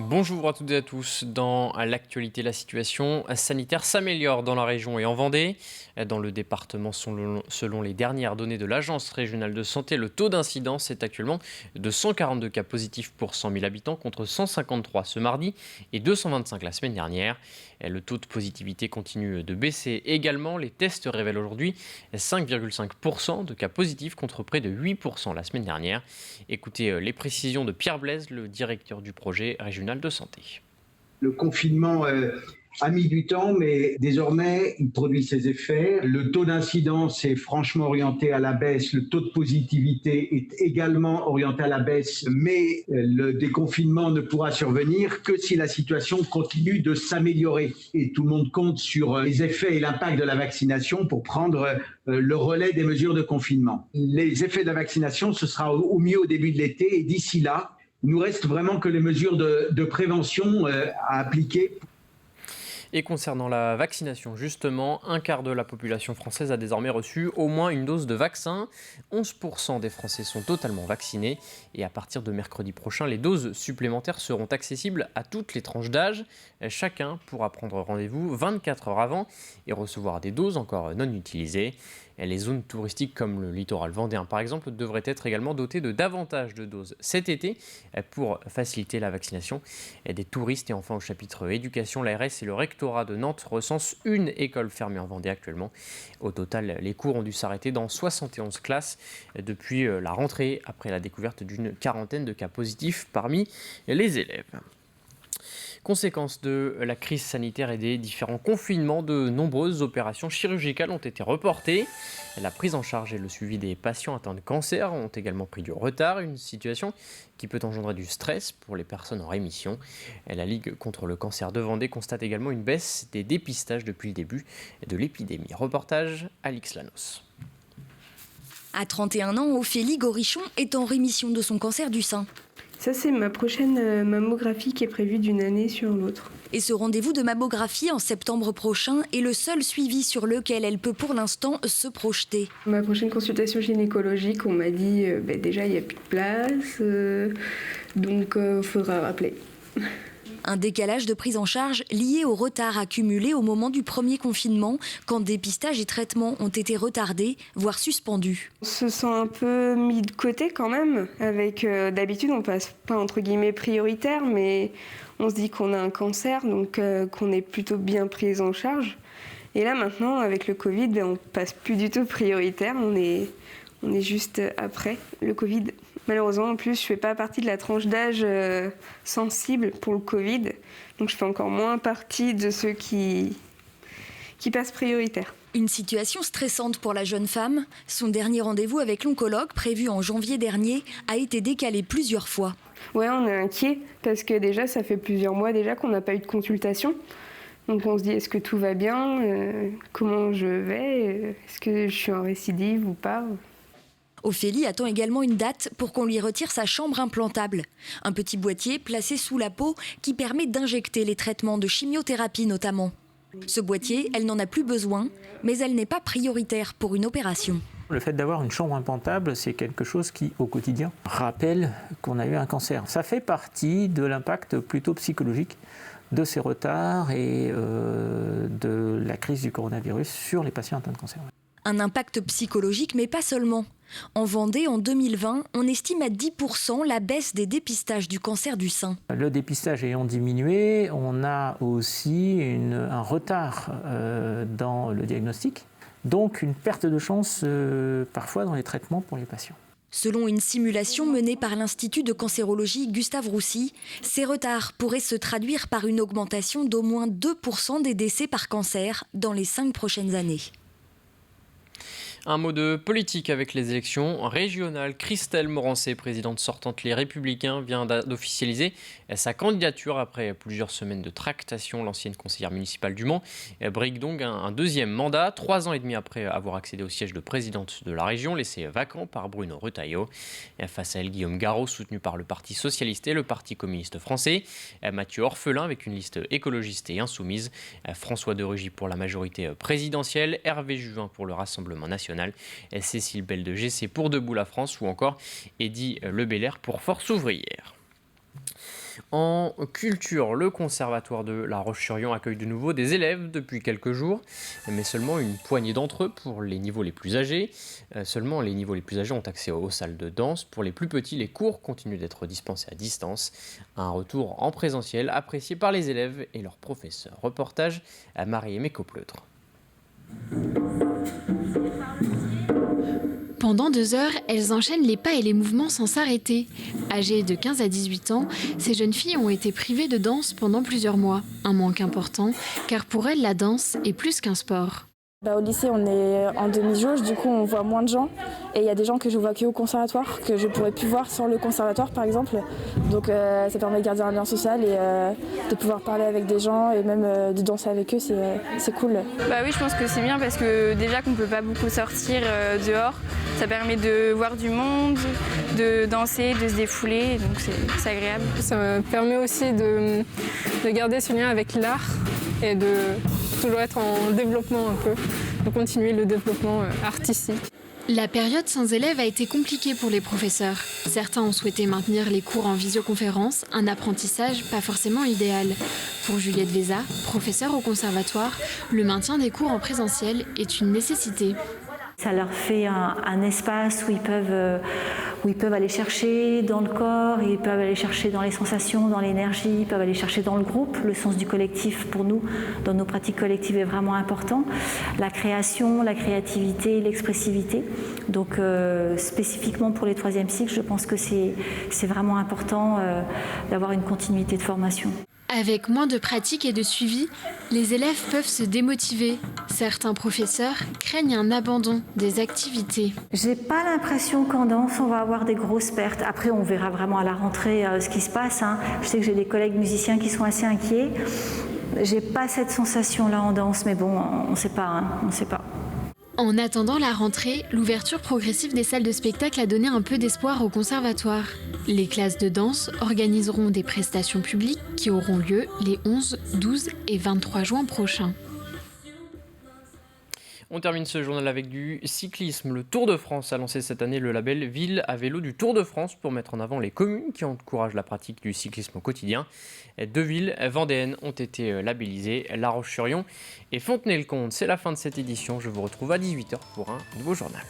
Bonjour à toutes et à tous. Dans l'actualité, la situation sanitaire s'améliore dans la région et en Vendée. Dans le département, selon les dernières données de l'Agence régionale de santé, le taux d'incidence est actuellement de 142 cas positifs pour 100 000 habitants contre 153 ce mardi et 225 la semaine dernière. Le taux de positivité continue de baisser également. Les tests révèlent aujourd'hui 5,5% de cas positifs contre près de 8% la semaine dernière. Écoutez les précisions de Pierre Blaise, le directeur du projet régional de santé. Le confinement a mis du temps, mais désormais, il produit ses effets. Le taux d'incidence est franchement orienté à la baisse. Le taux de positivité est également orienté à la baisse, mais le déconfinement ne pourra survenir que si la situation continue de s'améliorer. Et tout le monde compte sur les effets et l'impact de la vaccination pour prendre le relais des mesures de confinement. Les effets de la vaccination, ce sera au mieux au début de l'été, et d'ici là, il nous reste vraiment que les mesures de prévention à appliquer. Et concernant la vaccination, justement, un quart de la population française a désormais reçu au moins une dose de vaccin. 11% des Français sont totalement vaccinés. Et à partir de mercredi prochain, les doses supplémentaires seront accessibles à toutes les tranches d'âge. Chacun pourra prendre rendez-vous 24 heures avant et recevoir des doses encore non utilisées. Les zones touristiques comme le littoral vendéen par exemple devraient être également dotées de davantage de doses cet été pour faciliter la vaccination des touristes. Et enfin au chapitre éducation, l'ARS et le rectorat de Nantes recensent une école fermée en Vendée actuellement. Au total, les cours ont dû s'arrêter dans 71 classes depuis la rentrée après la découverte d'une quarantaine de cas positifs parmi les élèves. Conséquence de la crise sanitaire et des différents confinements, de nombreuses opérations chirurgicales ont été reportées. La prise en charge et le suivi des patients atteints de cancer ont également pris du retard, une situation qui peut engendrer du stress pour les personnes en rémission. La Ligue contre le cancer de Vendée constate également une baisse des dépistages depuis le début de l'épidémie. Reportage Alix Lanos. À 31 ans, Ophélie Gorichon est en rémission de son cancer du sein. Ça, c'est ma prochaine mammographie qui est prévue d'une année sur l'autre. Et ce rendez-vous de mammographie en septembre prochain est le seul suivi sur lequel elle peut pour l'instant se projeter. Ma prochaine consultation gynécologique, on m'a dit déjà il n'y a plus de place, donc il faudra rappeler. Un décalage de prise en charge lié au retard accumulé au moment du premier confinement, quand dépistage et traitement ont été retardés, voire suspendus. On se sent un peu mis de côté quand même. Avec d'habitude, on passe pas entre guillemets prioritaire, mais on se dit qu'on a un cancer, donc qu'on est plutôt bien prise en charge. Et là maintenant, avec le Covid, on passe plus du tout prioritaire, on est juste après le Covid. Malheureusement, en plus, je fais pas partie de la tranche d'âge sensible pour le Covid, donc je fais encore moins partie de ceux qui passent prioritaire. Une situation stressante pour la jeune femme. Son dernier rendez-vous avec l'oncologue, prévu en janvier dernier, a été décalé plusieurs fois. Ouais, on est inquiet parce que déjà, ça fait plusieurs mois déjà qu'on n'a pas eu de consultation. Donc on se dit, est-ce que tout va bien, comment je vais, est-ce que je suis en récidive ou pas. Ophélie attend également une date pour qu'on lui retire sa chambre implantable. Un petit boîtier placé sous la peau qui permet d'injecter les traitements de chimiothérapie notamment. Ce boîtier, elle n'en a plus besoin, mais elle n'est pas prioritaire pour une opération. Le fait d'avoir une chambre implantable, c'est quelque chose qui, au quotidien, rappelle qu'on a eu un cancer. Ça fait partie de l'impact plutôt psychologique de ces retards et de la crise du coronavirus sur les patients atteints de cancer. Un impact psychologique, mais pas seulement. En Vendée, en 2020, on estime à 10% la baisse des dépistages du cancer du sein. Le dépistage ayant diminué, on a aussi un retard dans le diagnostic, donc une perte de chance parfois dans les traitements pour les patients. Selon une simulation menée par l'Institut de cancérologie Gustave Roussy, ces retards pourraient se traduire par une augmentation d'au moins 2% des décès par cancer dans les 5 prochaines années. Un mot de politique avec les élections régionales. Christelle Morancé, présidente sortante Les Républicains, vient d'officialiser sa candidature après plusieurs semaines de tractation. L'ancienne conseillère municipale du Mans brigue donc un deuxième mandat, 3 ans et demi après avoir accédé au siège de présidente de la région, laissé vacant par Bruno Retailleau. Face à elle, Guillaume Garot, soutenu par le Parti socialiste et le Parti communiste français. Mathieu Orphelin avec une liste écologiste et insoumise. François de Rugy pour la majorité présidentielle. Hervé Juvin pour le Rassemblement national. Cécile Belle de GC pour Debout la France ou encore Eddy Lebelair pour Force ouvrière. En culture, le conservatoire de La Roche-sur-Yon accueille de nouveau des élèves depuis quelques jours, mais seulement une poignée d'entre eux pour les niveaux les plus âgés. Seulement les niveaux les plus âgés ont accès aux salles de danse. Pour les plus petits, les cours continuent d'être dispensés à distance. Un retour en présentiel apprécié par les élèves et leurs professeurs. Reportage à Marie-Aimée Copleutre. Pendant 2 heures, elles enchaînent les pas et les mouvements sans s'arrêter. Âgées de 15 à 18 ans, ces jeunes filles ont été privées de danse pendant plusieurs mois. Un manque important, car pour elles, la danse est plus qu'un sport. Au lycée, on est en demi-jauge, du coup on voit moins de gens. Et il y a des gens que je vois qu'au conservatoire, que je ne pourrais plus voir sans le conservatoire par exemple. Donc ça permet de garder un lien social et de pouvoir parler avec des gens et même de danser avec eux, c'est cool. Oui, je pense que c'est bien parce que déjà qu'on ne peut pas beaucoup sortir dehors, ça permet de voir du monde, de danser, de se défouler, donc c'est agréable. Ça me permet aussi de garder ce lien avec l'art et de toujours être en développement un peu, de continuer le développement artistique. La période sans élèves a été compliquée pour les professeurs. Certains ont souhaité maintenir les cours en visioconférence, un apprentissage pas forcément idéal. Pour Juliette Véza, professeure au conservatoire, le maintien des cours en présentiel est une nécessité. Ça leur fait un espace où ils peuvent aller chercher dans le corps, ils peuvent aller chercher dans les sensations, dans l'énergie, ils peuvent aller chercher dans le groupe. Le sens du collectif, pour nous, dans nos pratiques collectives, est vraiment important. La création, la créativité, l'expressivité. Donc, spécifiquement pour les 3e cycles, je pense que c'est vraiment important d'avoir une continuité de formation. Avec moins de pratique et de suivi, les élèves peuvent se démotiver. Certains professeurs craignent un abandon des activités. J'ai pas l'impression qu'en danse, on va avoir des grosses pertes. Après, on verra vraiment à la rentrée ce qui se passe. Je sais que j'ai des collègues musiciens qui sont assez inquiets. J'ai pas cette sensation-là en danse, mais bon, on ne sait pas. On sait pas. En attendant la rentrée, l'ouverture progressive des salles de spectacle a donné un peu d'espoir au conservatoire. Les classes de danse organiseront des prestations publiques qui auront lieu les 11, 12 et 23 juin prochains. On termine ce journal avec du cyclisme. Le Tour de France a lancé cette année le label Ville à vélo du Tour de France pour mettre en avant les communes qui encouragent la pratique du cyclisme au quotidien. 2 villes vendéennes ont été labellisées, La Roche-sur-Yon et Fontenay-le-Comte. C'est la fin de cette édition. Je vous retrouve à 18h pour un nouveau journal.